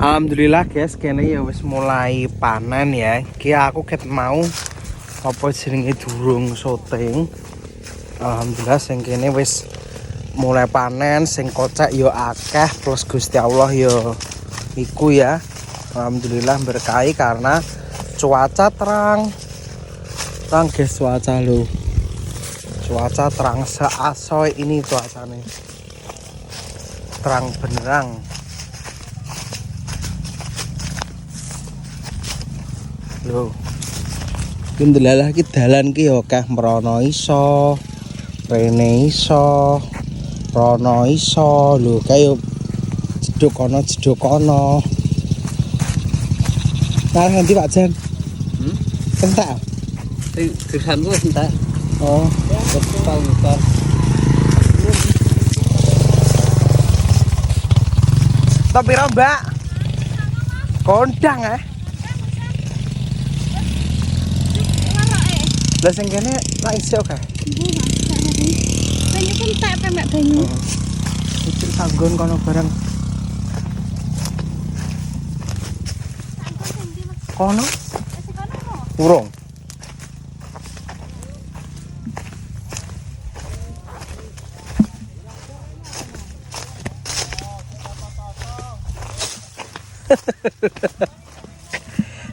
Alhamdulillah guys, kene ya wis mulai panen ya. Iki aku ket mau apa jenenge durung syuting. Alhamdulillah sing kene wis mulai panen, sing kocek ya akeh plus Gusti Allah ya iku ya. Alhamdulillah berkahi karena cuaca terang. Terang guys cuaca lo. Cuaca terang seasoy ini cuacanya. Terang benerang. Lho. Ki ndelalah ki dalan ki ya akeh mrono iso, rene iso, rono iso. Lho kaya jeduk kono. Nah, nanti Pak Jan. Entak. Tulisan gue entak. Oh, Betul. Tapi Mbak. Kondang Lah sing kene ra iso kae. Banyu pun tak pembak banyu. Iki sanggon kono bareng. Kono? Urung.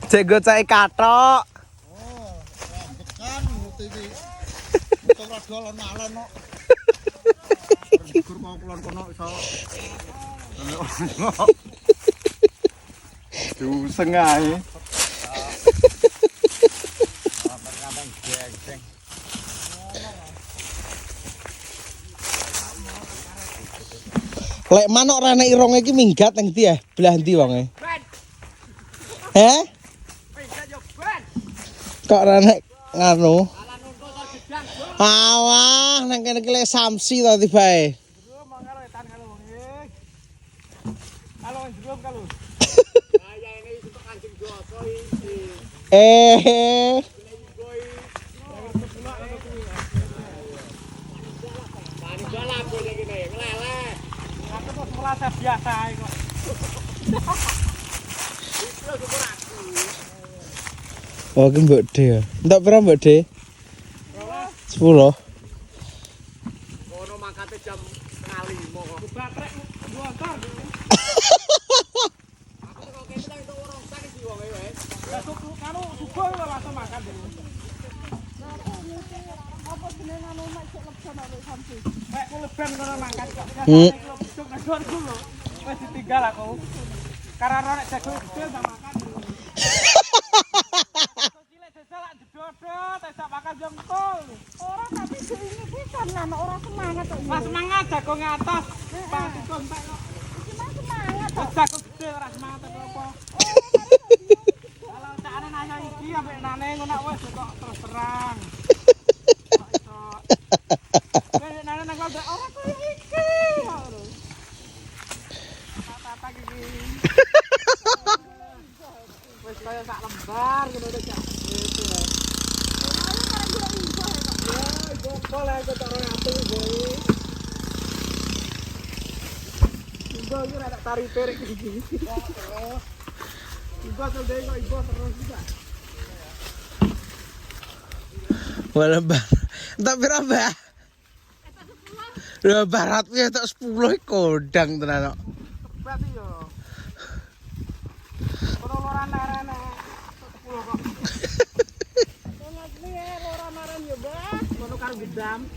Jago cai katok. Lek manuk rene irung iki minggat nang ndi ya? Belah ndi wonge? Heh? Kok rene nganu? Awah, nang kene iki lek samsi to tibae. Oh, ki Mbok De ya. Entuk pira Mbok De? 10. Kono mangkate jam 5 kok. Batrek buantar. Aku kok kene nang tok ora usah iki wong wae. Lah karo subuh kok langsung makan dhewe. Apa jenenge anu mek cek lebon karo sampe. Mek ku leben kono mangkat kok. Cuk nang kulo. Wis ditinggal aku. Karena nek jago kecil tak makan. Ora tapi diingi pisan lan ora semangat kok. Mas semangat jago ngatas. Pak kontak kok. Iki mah semangat kok. Jago gede ora semangat apa. Kalau cakane nanya iki ambek nane ngono wis kok terus terang. Kok iso. Wis nane nang kok ora koyo iki. Tata iki. Wis kaya sak lembar ngono to cak. Boleh aku taruh atuh boy. Ibu iki ora tak tarik perek iki. Ibu sedhe kok ibu terus juga. Walabar. Entuk pira, Mbak? Lho barat kuwi entuk 10 kondang tenan kok. Berarti yo. Ora lorane-rene 10 kok. Karo gedam.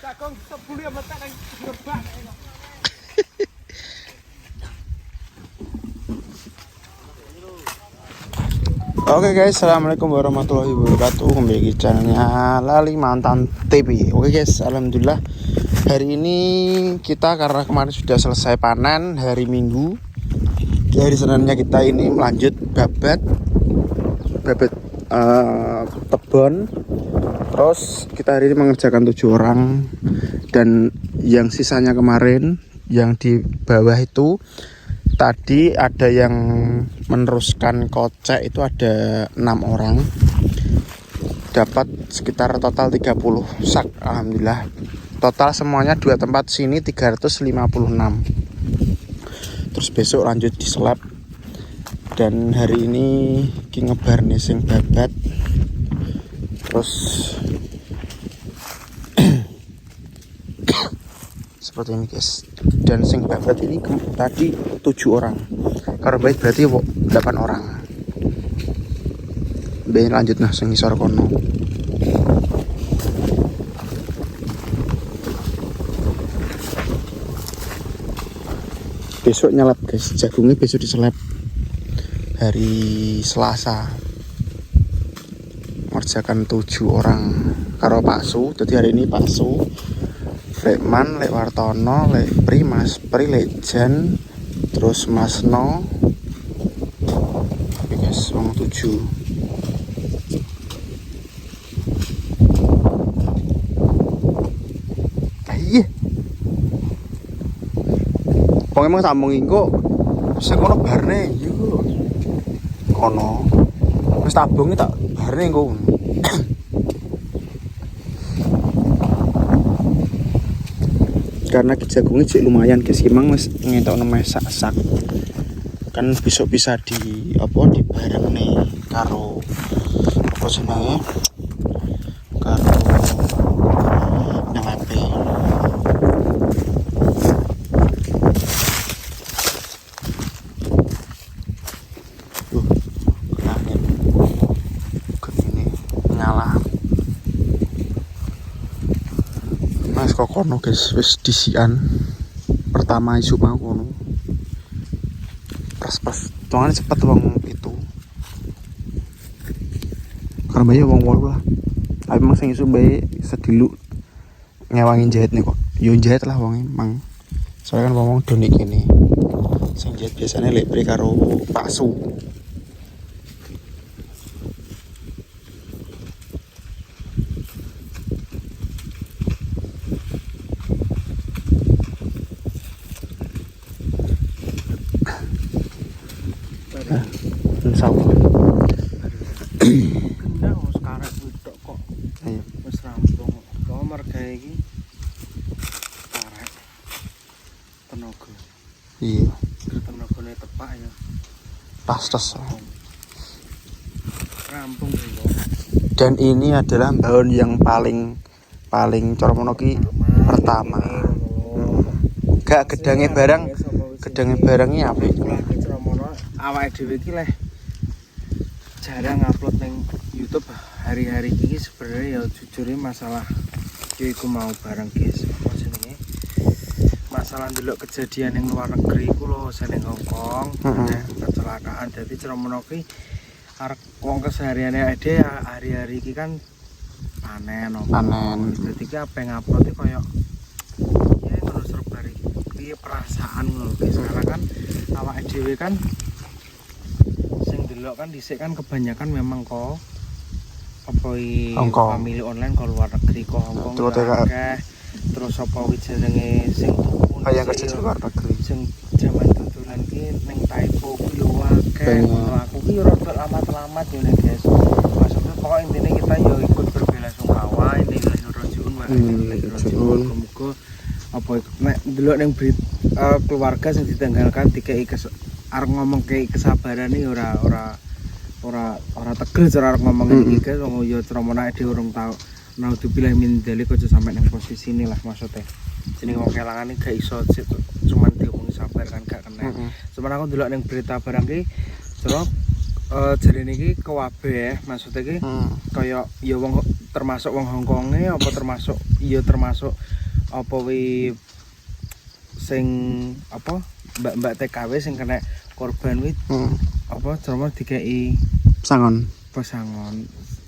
Sakong 10 ya metak nang gebak. Oke guys, assalamualaikum warahmatullahi wabarakatuh. Kembali ke channelnya Lali Mantan TV. Oke guys, alhamdulillah hari ini kita karena kemarin sudah selesai panen hari Minggu. Di hari Seninnya kita ini melanjut babat tebon. Terus kita hari ini mengerjakan 7 orang. Dan yang sisanya kemarin yang di bawah itu tadi ada yang meneruskan kocek itu ada 6 orang. Dapat sekitar total 30 sak alhamdulillah. Total semuanya 2 tempat sini 356. Terus besok lanjut di slab. Dan hari ini ki ngebar nih sing babat. Terus seperti ini guys. Dan sing babat ini tadi 7 orang. Kalau baik berarti 8 orang. Ben lanjut nah sing ngisor kono. Besok nyelap guys, jagungnya besok diselap hari Selasa. Ngerjakan 7 orang karo Pak Su. Jadi hari ini Pak Su, Lekman, Lek Wartono, Lek Pri, Mas Pri, Lek Jan, terus Mas No. Oke guys, wong 7. Iya. Wong emang tak mung engko sing kono barne yo. Kono. Wis tabunge tak barne engko. Karena jagungnya cek lumayan guys, emang wis ngetokno masak-sak. Kan besok bisa di apa dibarengne karo apa jenenge? Karo nyelepe. Mas kok kono guys, wis disian pertama isu mau kono pas tuangan cepet wong itu karena banyak wong lah, tapi emang sing isu bae sedilu ngewangin jahit nih kok yo jahit lah wong emang soalnya kan wong donik ini sing jahit biasanya lepre karo paksu. Insya-Allah. Kendang wis karek wedok kok. Iya. Wis rampung. Kok margae iki karek. Tenaga. Iya. Tenagane tepak ya. Pastos. Rampung iki. Dan ini adalah baun yang paling Coromono ki pertama. Gak gedangnya barangnya apa? Awake dhewe iki leh jarang upload ning YouTube hari-hari iki sebenarnya ya jujure masalah iku mau bareng guys. Apa jenenge? Masalah ndelok kejadian ning luar negeri iku lho, seneng Hong Kong, kecelakaan. Dadi Coromono ki arek wong kesehariane ade hari-hari iki kan panen. Dadi ki apa ngupload iki koyo ya ngono serba iki perasaan ngono guys. Karena kan awake dhewe kan delok kan dhisik kan kebanyakan memang kok apa family online ke luar negeri kok Hong Kong akeh. Terus apa jenenge sing kaya kerja di luar negeri sing jaman tutulan ki ning Taipo ku yo akeh. Aku ki yo rada lama-lama yo nek guys. Maksudnya pokok intine kita yo ikut berbelasungkawa ini rajiun wae. Muga-muga apa nek delok ning keluarga sing ditinggalkan dikei arep ngomong kayak kesabaran nih ora tegel cara arep ngomong iki guys. Wong yo Coromono dhewe urung tau naudzubillah min dzalik aja sampe nang posisi ini lah maksudnya. Jeneng wong kelangan iki gak iso cuman diomongi sabar kan gak kena. Cuman aku ndelok ning berita barang ki terus jarene iki kewabe maksudnya ki kaya ya wong termasuk wong Hong Konge apa termasuk apa wi sing apa mbak TKW sing kena korban wit apa Coromono dikei pesangon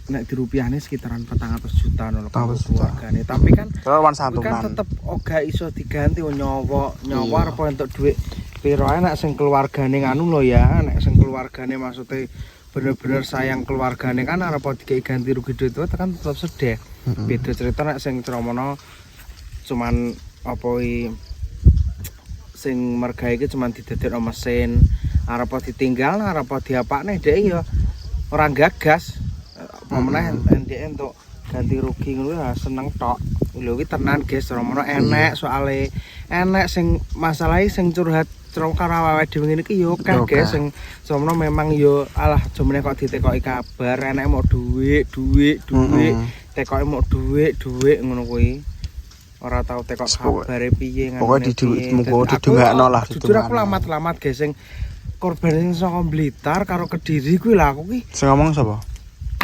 nek dirupiahne sekitaran 400 juta lho keluargane. Tapi kan tetep ora iso diganti nyawa apa entuk dhuwit piro ae nek sing keluargane nganu lho ya, nek sing keluargane maksudnya bener-bener sayang keluargane kan arep dikei ganti rugi duit kan tetep sedih. Beda cerita nek sing Coromono cuman apa sing mergae iki cuman didadekno mesin, arep ditinggal, arep diapakne dhek ya ora gagas. Apa meneh ndek entuk ganti rugi ngono ya seneng tok. Lho iki tenan guys, romono enek soalé enek sing masalahe sing curhat karo awake dhewe ngene iki yo akeh guys sing romono memang yo alah jomene kok ditekoki kabar enek mau dhuwit tekoki mau dhuwit ngono kuwi. Ora tau tekok kabare piye ngono. Pokoke didungakno lah. Jujur aku lamat guys sing korban sing saka Blitar karo Kediri kuwi lah aku ki. Sing ngomong sapa?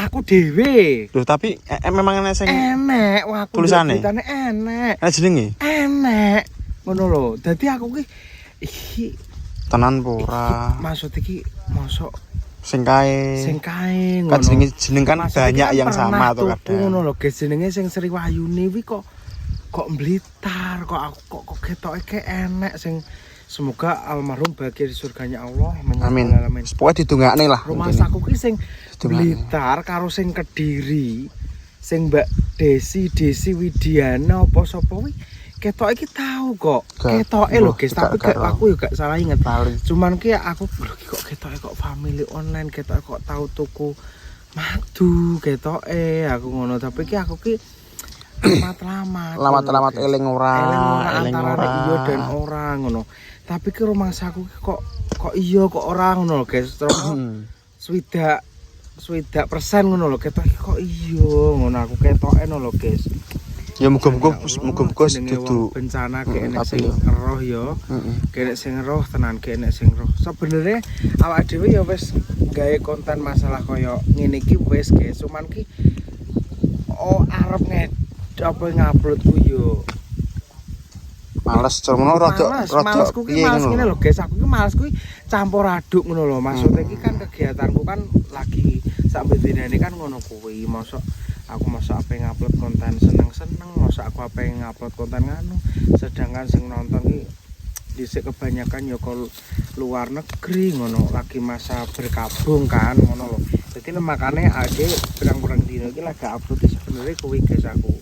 Aku dhewe. Loh tapi memang enek sing enek wah aku tulisane enek. Ana jenenge? Enek. Ngono lho. Dadi aku ki iki tenan po ora. Maksud iki mosok sing kae ngono. Kan jeneng kan banyak yang sama to kadang. Ngono lho, guys jenenge sing Sriwayune kuwi kok Blitar kok aku kok ketoke ke enek sing semoga almarhum bahagia di surganya Allah. Amin. Pokoknya didongakne lah. Rumah saku ki sing Blitar karo sing Kediri, sing Mbak Desi Widiana apa sapa kuwi ketoke iki tahu kok. Ketoke lho guys, tapi aku yo gak salah inget. Cuman ki aku kok ketoke kok family online, ketoke kok tahu tuku madu ketoke aku ngono, tapi ki aku ki lamat eling ora iya dan ora ngono. Tapi ki rumah saku ki kok iya kok ora ngono lho guys. Terus swidak persen ngono lho ketoke kok iya ngono aku ketoke ngono lho guys. Ya muga-muga dudu bencana ke enek sing roh ya. Ke enek sing roh tenan ke enek sing roh. Sebenarnya awak dhewe ya wis gawe konten masalah kaya ngene iki wis guys. Cuman ki arep ngupload ku yo males cerono rada piye ngene lho guys. Aku ki males kuwi campur aduk ngono lho. Maksudnya iki kan kegiatanku kan lagi sak bedene kan ngono kuwi. Mosok aku ape ngupload konten seneng-seneng, mosok aku ape ngupload konten nganu. Sedangkan sing nonton ki dhisik kebanyakan ya kok luar negeri ngono, lagi masa berkabung kan ngono lho. Dadi makane ade pirang-pirang dino iki lagi upload sebenarnya kuwi guys aku.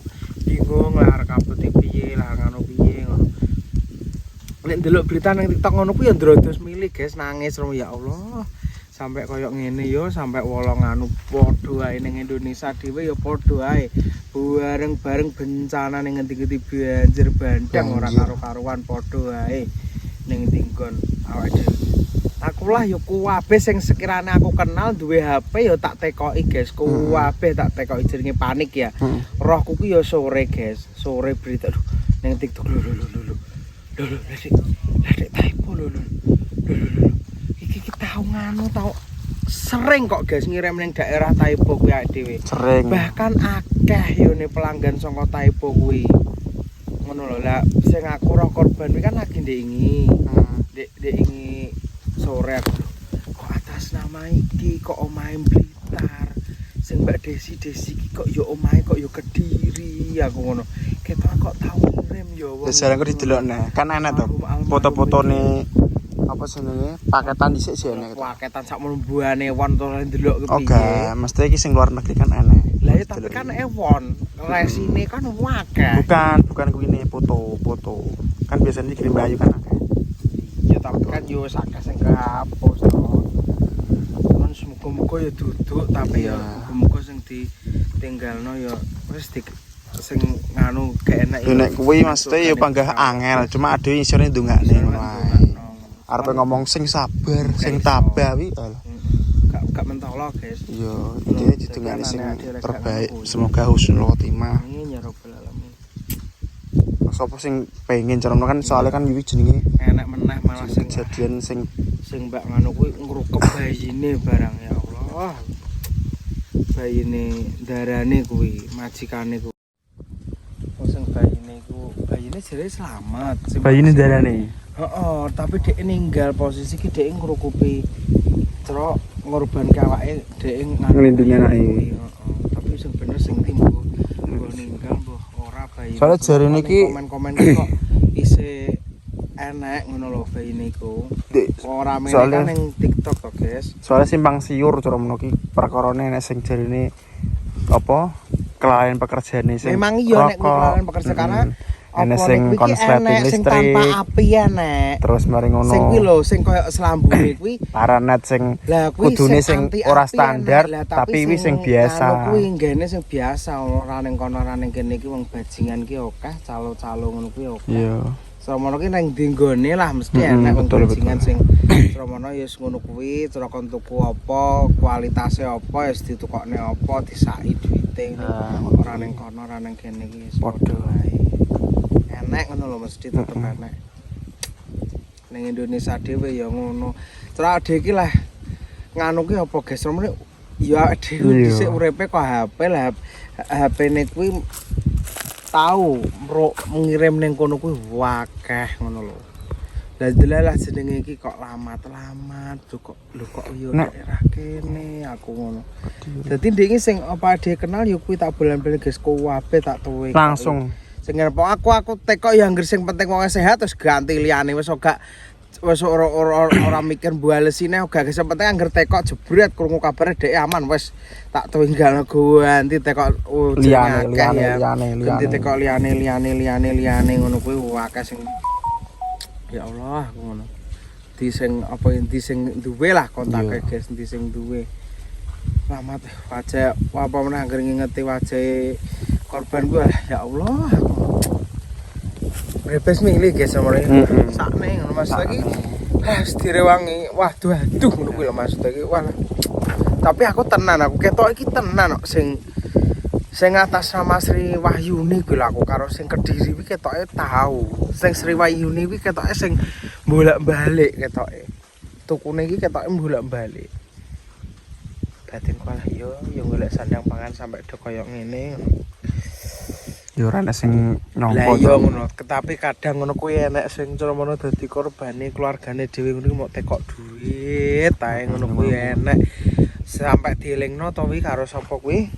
Bingung lah arek upload piye lah ngono piye ngono. Nek ndelok berita nang TikTok ngono kuwi ya ndrodos milih guys, nangis ya Allah. Sampai koyok ngene yo, sampai wolong anu padha ae ning Indonesia dhewe ya padha ae. Bareng-bareng bencana ning ngendi-endi banjir bandang ora karo-karuan padha ae ning tinggon awake dhewe. Aku lah yo kuwabe sing sekirane aku kenal duwe HP yo tak tekoki guys. Kuwabe tak tekoki jenenge panik ya. Rohku ku yo sore guys, sore berita ning TikTok lho. Lek typo lho. Iki tau nganu tau sering kok guys ngirim ning daerah Taipo kuwi awake dhewe. Sering. Bahkan akeh yo ne pelanggan saka Taipo kuwi. Ngono lho. Lah sing aku roh korban kuwi kan lagi ndek ingi. Ndek ingi sore aku kok atas nama iki kok omahe Blitar. Sing Mbak Desi iki kok yo omahe kok yo Kediri aku ngono. Ketok kok tau ngirim yo. Wis jarang kok didelokne. Kan enak to foto-fotone apa jenenge paketan dhisik sih enek. Paketan sak mlembuane won to ndelok kepiye. Oke, mesti iki sing luar negeri kan enek. Lah ya tapi kan ewon, resine kan akeh. Bukan kuwi foto. Kan biasanya kirim bayu kan akeh. Ya tapi kan yo akeh sing kehapus to. Cuman semoga-moga ya duduk tapi ya muga-muga sing ditinggalno ya wis sing nganu gak enak. Nek kuwi mesti ya panggah angel, cuma ade isine ndongakne ngono ae. Arep ngomong sing sabar, sing tabah wi. Gak mentolo, guys. Iya, iki didongakne sing terbaik. Semoga husnul khotimah. Amin ya rabbal alamin. Sopo sing pengen cerono kan soalnya kan iki jenenge enak meneh malah sing kejadian sing Mbak nganu kuwi ngrukep bayine barang ya Allah. Bayine darane kuwi, majikane kuwi. Sing bayine jare selamat. bayine darane. Heeh, tapi dhek ninggal posisi ki dhek ngrukupi cro ngorbanke awake dhek nglindungi anake. Heeh, tapi sing bener sing timbo mbok ninggal mbok ora bayi. Soale jarene iki komen-komen kok isih enek ngono lho bayine iku. Ora meneh ning TikTok to, guys. Soale simpang siur cara ngono ki perkarane nek sing jarene apa? Kelainan pekerjaane sing memang iya nek kelainan pekerja karena Enek Apa sing nek kuwi konsleting enek sing listrik. tanpa api enek. Terus mari ngono. Sing kuwi lho sing koyo selambune kuwi. Paranet sing Lah kuwi kudune sing anti-api ora enek. standar Lah, tapi wis sing biasa. Anu kuwi nggene sing biasa ora ning kono ora ning kene iki wong bajingan ki akeh, calo-calo ngono kuwi akeh. Iya. Semono ki nang ndi nggone lah mesti enek wong bajingan sing semono ya ngono kuwi, cara kon tuku apa, kualitasé apa, ya ditukokne apa, disaki duwite. Ora ning kono, ora ning kene iki wis padha wae. Enek ngono lho mesti tetep enek. Ning Indonesia dhewe ya ngono. Cara dhewe iki lah nganu ki apa guys, semono ya dhewe dhisik uripe kok HP lah. HP-ne kuwi tahu ngirim ning kono kuwi wakeh ngono lho. Lah delalah jenenge iki kok lamat-lamat kok lho kok yo daerah kene aku ngono. Dadi ndek iki sing apa dhewe kenal yo kuwi tak bolan-bolan guys kuwabe tak tuwe. Langsung Sing aku tekok ya anggere sing penting wong sehat terus ganti liyane wis ora mikir mbalesine gak guys penting anggere tekok jebret krungu kabare dhek aman wis tak tinggal ganti tekok liyane ganti tekok liyane ngono kuwi akeh sing ya Allah ngono di sing apa endi sing duwe lah kontake guys endi sing duwe selamat wajah apa meneh anggere ngingeti wajah korban gue ya Allah repes milih guys sama sakne ngono Mas lagi has direwangi waduh ngono kuwi lho maksud iki wah tapi aku tenan aku ketok iki tenan kok sing atas nama Sri Wahyuni kuwi aku karo sing Kediri kuwi ketoke tahu sing Sri Wahyuni kuwi ketoke sing bolak-balik ketoke tukune iki ketoke bolak-balik batin kalah yo golek sandang pangan sampai do koyo ngene yo ora sing lah nyongko yo ngono tapi kadang ngono kuwi enek sing ceromono dadi korbane keluargane dhewe ngono mau tekok duit tae ngono kuwi enek sampai dielingno to wi karo sapa kuwi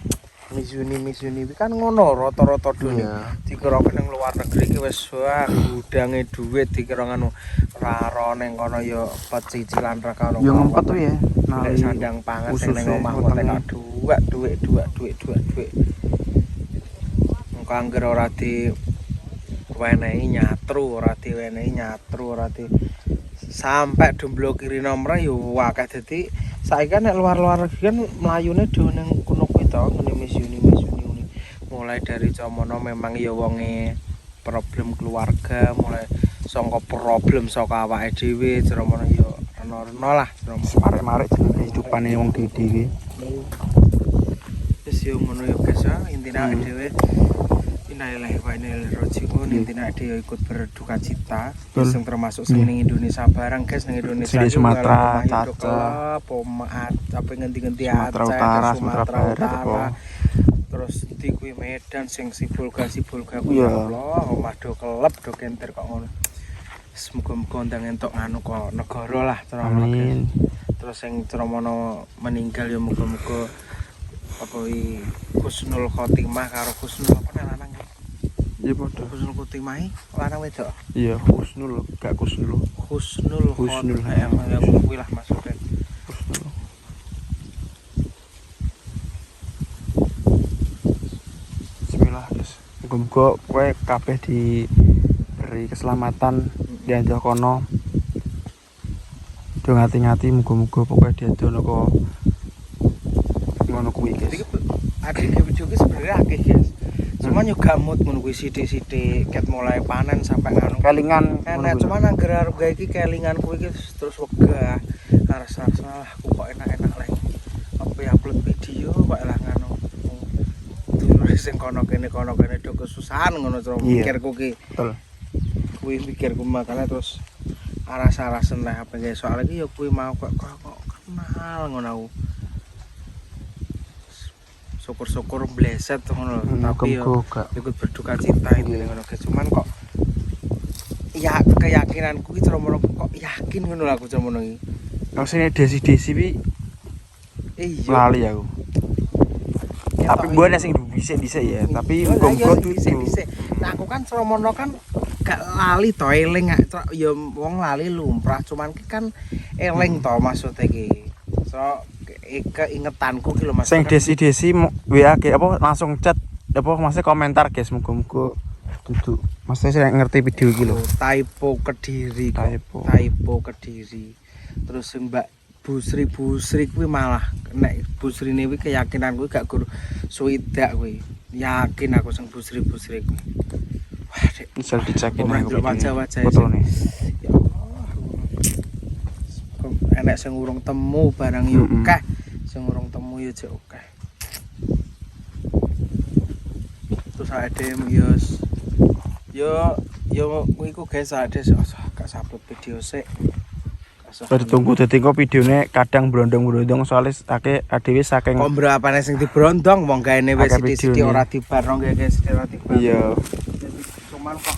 Mizuni kuwi kan ngono rata-rata duit dikira nang luar negeri ki wis wah gudange duit dikira ngono ora ning kono yo pecicilan ra karo yo ngempet tuh ya nek sandang pangan sing ning omah kok tekok duit engko angger ora diwenehi nyatru ora di sampai domblokiri nomor yo akeh dadi saiki nek luar-luar negeri kan mlayune do ning kono kuwi to ngene Mizuni mulai dari Comono memang ya wonge problem keluarga mulai saka problem saka awake dhewe ceromono ya reno-reno lah marek-marek jeneng kehidupane wong dhewe wis yo ngono ya guys ya intine awake dhewe innalillahi wa inna ilaihi raji'un intine awake dhewe ikut berduka cita sing termasuk sing ning Indonesia barang guys ning Indonesia di Sumatera Caca Pomaat apa ngendi-ngendi Sumatera Utara Sumatera Barat terus di kuwi Medan sing Sibolga kuwi ya Allah omah do kelep do kenter kok ngono semoga-moga ndang entuk nganu kok negara lah amin terus sing Ceromono meninggal ya moga-moga apa iki Husnul Khotimah karo Husnul apa lanang iya padha Husnul Khotimah lanang wedok iya Husnul gak Husnul ya kuwi lah maksudnya Husnul muga-muga kowe kabeh diberi keselamatan dianjak kono. Do ngati-ngati muga-muga pokoke diadono kok ngono kuwi guys. Adik bojoku sebenarnya akeh guys. Cuman yo gamut ngono kuwi sithik-sithik ket mulai panen sampai nganu kelingan enak cuman angger arep gawe iki kelingan kuwi terus wegah. Rasa-rasa aku kok enak-enak lagi. Apa ya upload video kok lah nganu. Sing kono kene do kesusahan ngono cara mikirku ki. Betul. Kuwi mikirku makane terus aras-arasen lah apa guys soal iki ya kuwi mau kok kenal ngono aku. Syukur-syukur bleset ngono tapi yo ikut berduka cita intine ngono guys cuman kok ya keyakinanku ki cara kok yakin ngono lho aku cara ngono iki. Kok sing desi-desi pi lali aku. Tapi gue ada sing dhisik ya, tapi muga-muga dhisik. Nah, aku kan Ceromono kan gak lali to eling ya wong lali lumrah, cuman ki kan eling to maksudnya ki. So keingetanku ki lho Mas. Sing desi-desi WA ki apa langsung chat apa maksudnya komentar guys muga-muga duduk Maksudnya saya ngerti video iki lho. Typo Kediri kok. Typo. Typo Kediri. Terus sing Mbak Busri kuwi malah nek Busrine kuwi keyakinan kuwi gak guru swidak kuwi. Yakin aku sing Busri kuwi. Wah, Dek. Bisa dicekin Ora aku ndelok videonya. wajah-wajah Betul nih. Ya Allah. Kok enek sing urung temu barang yo Mm-mm. akeh. Sing urung temu yo jek akeh. Terus ada yo iku guys ada gak sabut video sik. Sudah ditunggu dadi kok videone kadang brondong-brondong soalnya adewe saking Kok berapane sing dibrondong wong gaene wis Akeh sithik-sithik videone. ora dibarno guys, ora dibarno. iya Cuman kok